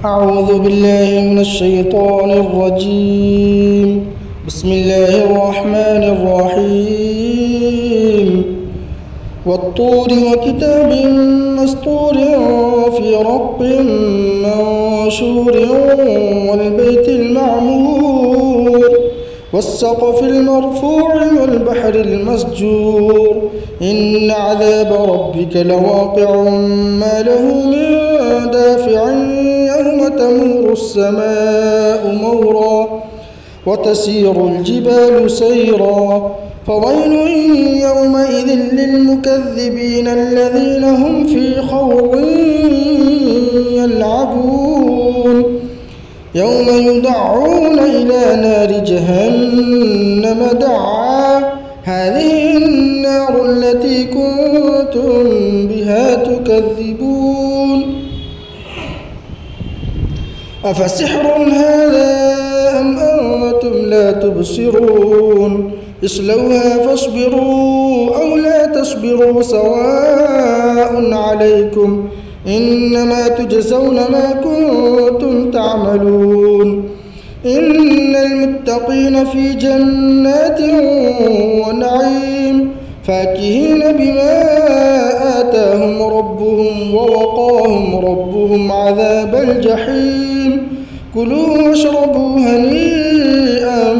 أعوذ بالله من الشيطان الرجيم. بسم الله الرحمن الرحيم. والطور وكتاب مسطور في رق منشور والبيت المعمور والسقف المرفوع والبحر المسجور إن عذاب ربك لواقع ما له من دافع يوم تمور السماء مورا وتسير الجبال سيرا فويل يومئذ للمكذبين الذين هم في خوض يلعبون يوم يدعون إلى نار جهنم دعا هذه النار التي كنتم بها تكذبون أفسحر هذا أم أنتم لا تبصرون اصلوها فاصبروا أو لا تصبروا سواء عليكم إنما تجزون ما كنتم تعملون إن المتقين في جنات ونعيم فاكهين بما آتاهم ربهم ووقاهم ربهم عذاب الجحيم كلوا واشربوا هنيئا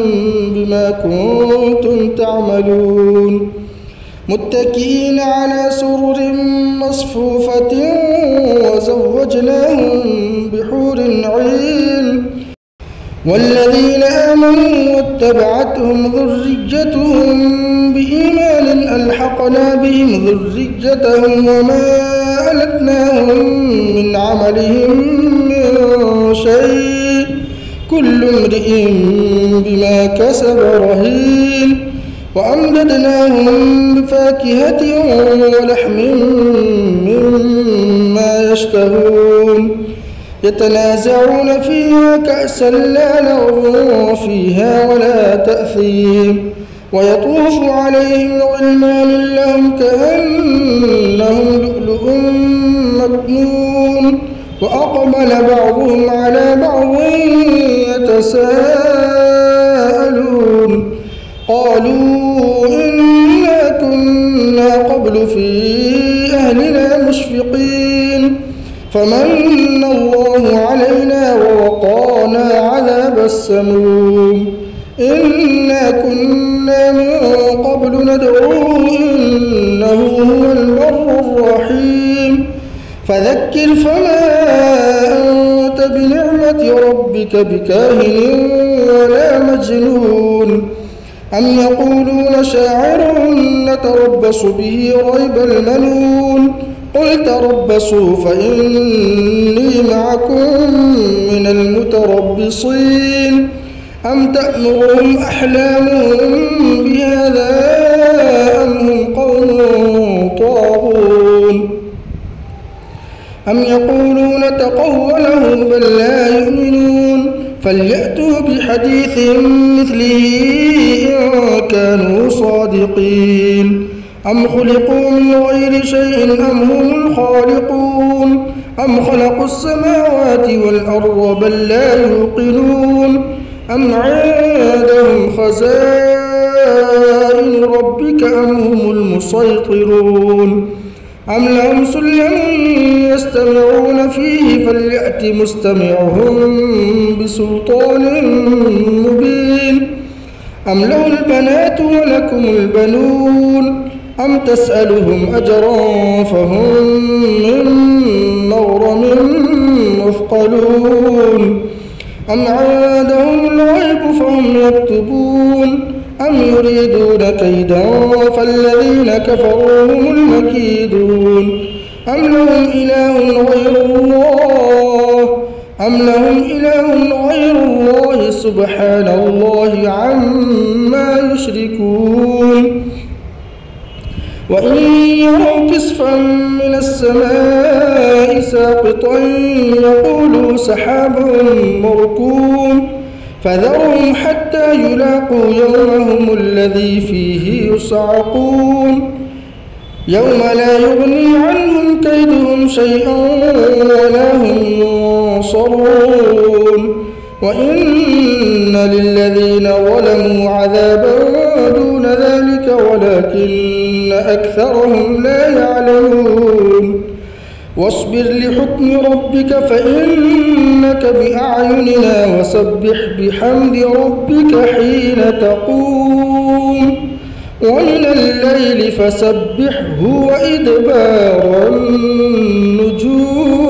بما كنتم تعملون متكئين على سرر مصفوفة وزوجناهم بحور عين والذين آمنوا واتبعتهم ذريتهم بإيمان ألحقنا بهم ذريتهم وما ألتناهم من عملهم من شيء كل امرئ بما كسب رهين وأمددناهم بفاكهة ولحم مما يشتهون يتنازعون فيها كأسا لا لغو فيها ولا تأثيم ويطوف عليهم غلمان لهم كأنهم لؤلؤ مكنون وأقبل بعضهم على بعض يتساءلون قالوا إنا كنا قبل في أهلنا مشفقين فمن الله علينا ووقانا عذاب السموم إنا كنا من قبل ندعوه إنه هو البر الرحيم فذكر فما أنت بنعمة ربك بكاهن ولا مجنون أم يقولون شاعر نتربص به ريب المنون قل تربصوا فإني معكم من المتربصين أم تأمرهم أحلامهم بهذا أم هم قوم طاغون أم يقولون تقوله بل لا يؤمنون فليأتوا بحديث مثله إن كانوا صادقين أم خلقوا من غير شيء أم هم الخالقون أم خلقوا السماوات والأرض بل لا يوقنون أم عندهم خزائن ربك أم هم المسيطرون أم لهم سلم يستمعون فيه فليأت مستمعهم بسلطان مبين أم له البنات ولكم البنون أم تسألهم أجرا فهم من مغرم مثقلون أم عندهم الغيب فهم يكتبون أم يريدون كيدا فالذين كفروا هم المكيدون أم لهم إله غير الله سبحان الله عما يشركون وإن يروا كسفا من السماء ساقطا يقولوا سحاب مركوم فذرهم حتى يلاقوا يومهم الذي فيه يصعقون يوم لا يغني عنهم كيدهم شيئا ولا هم ينصرون وإن للذين ظلموا عذابا دون ذلك ولكن أكثرهم لا يعلمون واصبر لحكم ربك فإنك بأعيننا وسبح بحمد ربك حين تقوم ومن الليل فسبحه وإدبار النجوم.